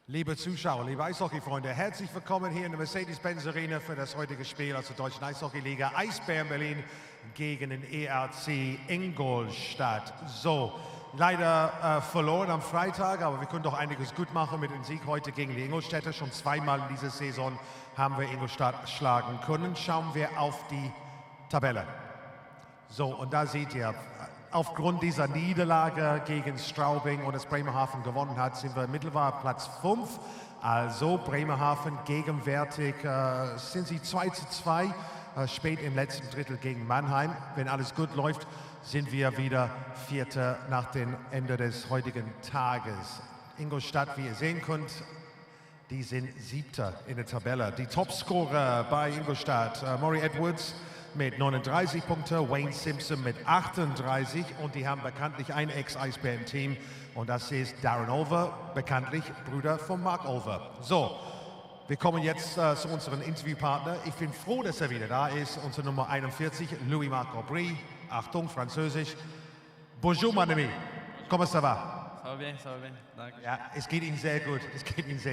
Liebe Zuschauer, liebe Eishockey-Freunde, herzlich willkommen hier in der Mercedes-Benz Arena für das heutige Spiel aus der Deutschen Eishockey-Liga. Eisbären Berlin gegen den ERC Ingolstadt. So, leider verloren am Freitag, aber wir können doch einiges gut machen mit dem Sieg heute gegen die Ingolstädter. Schon zweimal in dieser Saison haben wir Ingolstadt schlagen können. Schauen wir auf die Tabelle. So, und da seht ihr, aufgrund dieser Niederlage gegen Straubing und das Bremerhaven gewonnen hat, sind wir mittlerweile Platz 5. Also Bremerhaven gegenwärtig sind sie 2:2, spät im letzten Drittel gegen Mannheim. Wenn alles gut läuft, sind wir wieder Vierter nach dem Ende des heutigen Tages. Ingolstadt, wie ihr sehen könnt, die sind Siebter in der Tabelle. Die Topscorer bei Ingolstadt, Maury Edwards mit 39 Punkten, Wayne Simpson mit 38 und die haben bekanntlich ein Ex-Eisbär im Team und das ist Darren Over, bekanntlich Bruder von Mark Over. So, wir kommen jetzt zu unserem Interviewpartner. Ich bin froh, dass er wieder da ist, unser Nummer 41, Louis-Marc Aubry. Achtung, Französisch. Bonjour, mon ami. Comment ça va? Ça va bien, danke. Ja, es geht Ihnen sehr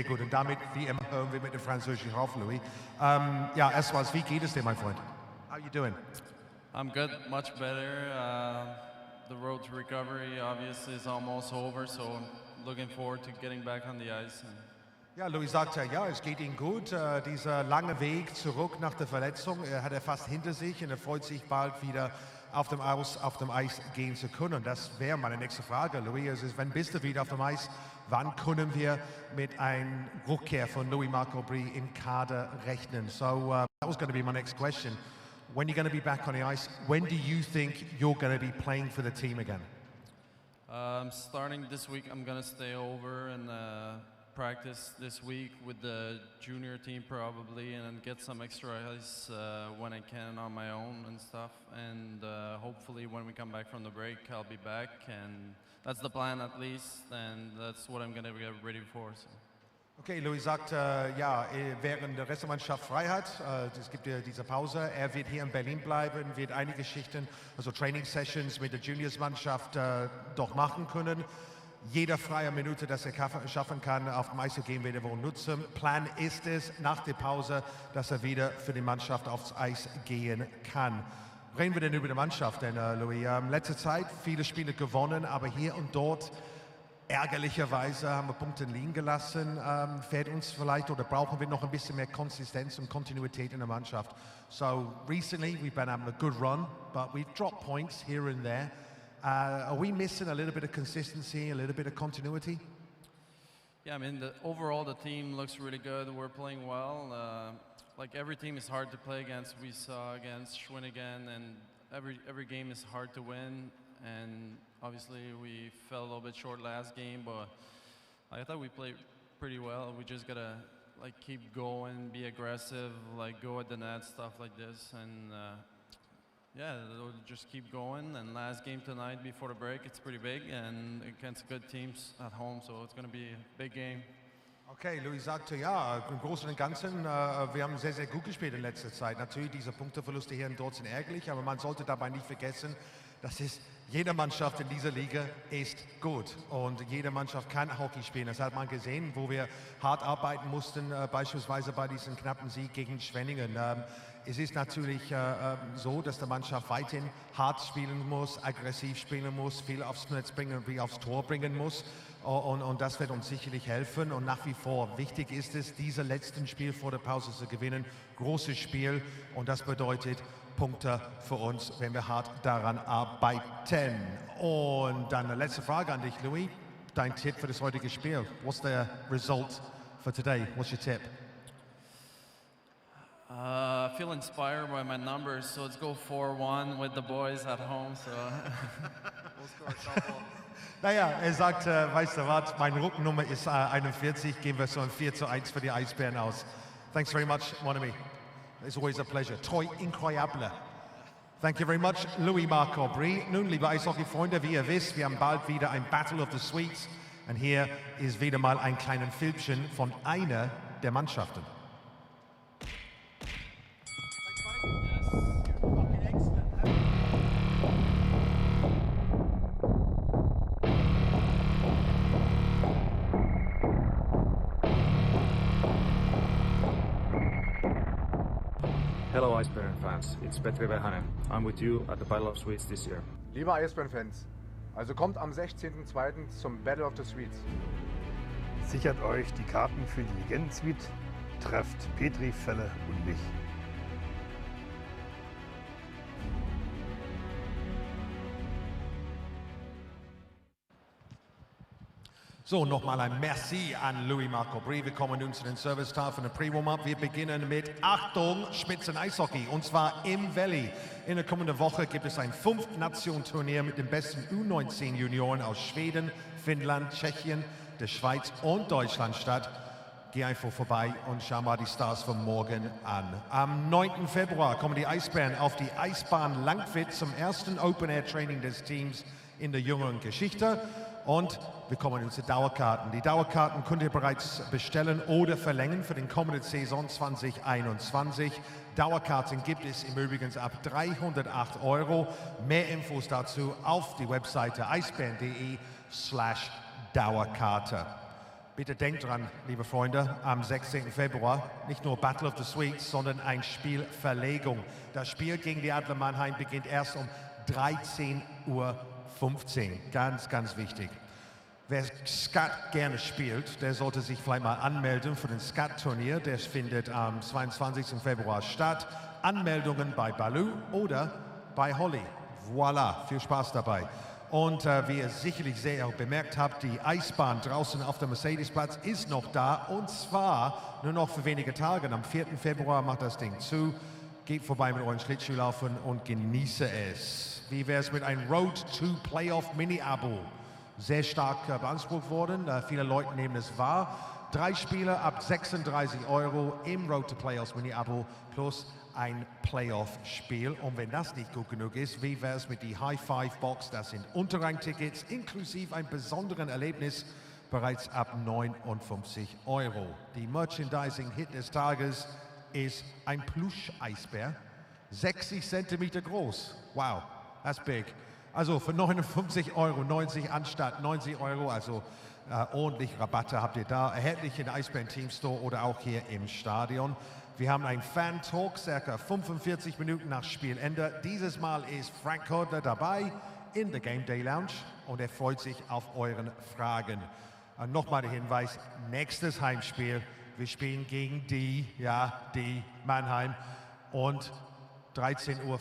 gut, Und damit, wie immer, hören wir mit dem Französischen auf, Louis. Ja, erstmals, wie geht es dir, mein Freund? How are you doing? I'm good, much better. The road to recovery obviously is almost over, so I'm looking forward to getting back on the ice. Ja, Louis sagt ja, es geht ihm gut. Dieser lange Weg zurück nach der Verletzung hat er fast hinter sich und er freut sich bald wieder auf dem Eis gehen zu können. Das wäre meine nächste Frage, Louis. Also, wann bist du wieder auf dem Eis? Wann können wir mit einer Rückkehr von Louis-Marc Aubry im Kader rechnen? So that was going to be my next question. When you're going to be back on the ice, when do you think you're going to be playing for the team again? Starting this week, I'm going to stay over and practice this week with the junior team probably, and then get some extra ice when I can on my own and stuff. And hopefully when we come back from the break, I'll be back. And that's the plan at least, and that's what I'm going to get ready for. So. Okay, Louis sagt, ja, während der Rest der Mannschaft frei hat, es gibt ja diese Pause, er wird hier in Berlin bleiben, wird einige Schichten, also Training-Sessions mit der Juniors-Mannschaft doch machen können. Jede freie Minute, dass er schaffen kann, auf dem Eis zu gehen, wird er wohl nutzen. Plan ist es, nach der Pause, dass er wieder für die Mannschaft aufs Eis gehen kann. Reden wir denn über die Mannschaft, denn Louis, letzte Zeit viele Spiele gewonnen, aber hier und dort ärgerlicherweise haben wir Punkte liegen gelassen. Fehlt uns vielleicht oder brauchen wir noch ein bisschen mehr Konsistenz und Kontinuität in der Mannschaft. So recently we've been having a good run, but we've dropped points here and there. Are we missing a little bit of consistency, a little bit of continuity? Yeah, I mean, overall the team looks really good. We're playing well. Like every team is hard to play against. We saw against Schwinnigan, and every game is hard to win. And obviously we fell a little bit short last game, but I thought we played pretty well. We just gotta like keep going, be aggressive, like go at the net, stuff like this, and yeah, we'll just keep going. And last game tonight before the break, it's pretty big and against good teams at home, so it's gonna be a big game. Okay, Louis sagte, ja, im Großen und Ganzen, wir haben sehr, sehr gut gespielt in letzter Zeit. Natürlich, diese Punkteverluste hier und dort sind ärgerlich, aber man sollte dabei nicht vergessen, dass jede Mannschaft in dieser Liga ist gut und jede Mannschaft kann Hockey spielen. Das hat man gesehen, wo wir hart arbeiten mussten, beispielsweise bei diesem knappen Sieg gegen Schwenningen. Es ist natürlich so, dass die Mannschaft weiterhin hart spielen muss, aggressiv spielen muss, viel aufs Netz bringen wie aufs Tor bringen muss. Und das wird uns sicherlich helfen. Und nach wie vor wichtig ist es, dieses letzte Spiel vor der Pause zu gewinnen. Großes Spiel und das bedeutet Punkte für uns, wenn wir hart daran arbeiten. Und dann eine letzte Frage an dich, Louis. Dein Tipp für das heutige Spiel. What's the result for today? What's your tip? I feel inspired by my numbers, so let's go 4-1 with the boys at home. So we'll score a couple. Naja, er sagt, weißt du was, meine Rückennummer ist 41, gehen wir so ein 4:1 für die Eisbären aus. Thanks very much, mon ami. It's always a pleasure. Toi incroyable. Thank you very much, Louis-Marc Aubry. Nun, liebe Eishockey-Freunde, wie ihr wisst, wir haben bald wieder ein Battle of the Sweets. Und hier ist wieder mal ein kleines Filmchen von einer der Mannschaften. Hello Eisbären fans, it's Petri Vehanen. I'm with you at the Battle of Swedes this year. Liebe Eisbären-Fans, also kommt am 16.02. zum Battle of the Swedes. Sichert euch die Karten für die Legenden-Suite, trefft Petri, Felle und mich. So, nochmal ein Merci an Louis-Marc Aubry. Wir kommen nun zu den Service-Tag von der Pre-Warmup. Wir beginnen mit, Achtung, Spitzen-Eishockey, und zwar im Valley. In der kommenden Woche gibt es ein 5-Nation-Turnier mit den besten U19-Junioren aus Schweden, Finnland, Tschechien, der Schweiz und Deutschland statt. Geh einfach vorbei und schau mal die Stars von morgen an. Am 9. Februar kommen die Eisbären auf die Eisbahn Langfit zum ersten Open-Air-Training des Teams in der jüngeren Geschichte. Und wir kommen nun zu Dauerkarten. Die Dauerkarten könnt ihr bereits bestellen oder verlängern für den kommenden Saison 2021. Dauerkarten gibt es im Übrigen ab 308 €. Mehr Infos dazu auf die Webseite eisbären.de/Dauerkarte. Bitte denkt dran, liebe Freunde, am 16. Februar nicht nur Battle of the Swedes, sondern ein Spielverlegung. Das Spiel gegen die Adler Mannheim beginnt erst um 13:15 Uhr. Ganz, ganz wichtig. Wer Skat gerne spielt, der sollte sich vielleicht mal anmelden für den Skat-Turnier. Der findet am 22. Februar statt. Anmeldungen bei Baloo oder bei Holly. Voilà, viel Spaß dabei. Und wie ihr sicherlich sehr auch bemerkt habt, die Eisbahn draußen auf dem Mercedesplatz ist noch da. Und zwar nur noch für wenige Tage. Am 4. Februar macht das Ding zu. Geht vorbei mit euren Schlittschuhlaufen und genieße es. Wie wäre es mit einem Road to Playoff Mini-Abo? Sehr stark beansprucht worden. Viele Leute nehmen es wahr. 3 Spiele ab 36 € im Road to Playoffs Mini-Abo plus ein Playoff-Spiel. Und wenn das nicht gut genug ist, wie wäre es mit die High-Five-Box? Das sind Unterrang-Tickets inklusive ein besonderen Erlebnis bereits ab 59 €. Die Merchandising-Hit des Tages ist ein Plush-Eisbär, 60 Zentimeter groß. Wow, that's big. Also für 59,90 € anstatt 90 €, also ordentlich Rabatte habt ihr da, erhältlich in der Eisbären Team Store oder auch hier im Stadion. Wir haben einen Fan-Talk, circa 45 Minuten nach Spielende. Dieses Mal ist Frank Cordler dabei in der Game Day Lounge und er freut sich auf euren Fragen. Nochmal der Hinweis, nächstes Heimspiel. Wir spielen gegen die Mannheim und 13:15 Uhr.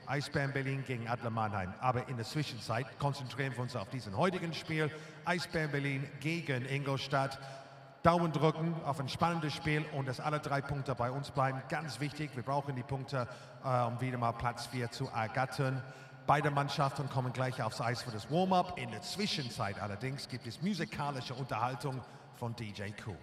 Eisbären Berlin gegen Adler Mannheim. Aber in der Zwischenzeit konzentrieren wir uns auf diesen heutigen Spiel. Eisbären Berlin gegen Ingolstadt. Daumen drücken auf ein spannendes Spiel und dass alle 3 Punkte bei uns bleiben. Ganz wichtig, wir brauchen die Punkte, um wieder mal Platz 4 zu ergattern. Beide Mannschaften kommen gleich aufs Eis für das Warm-up. In der Zwischenzeit allerdings gibt es musikalische Unterhaltung von DJ Cool.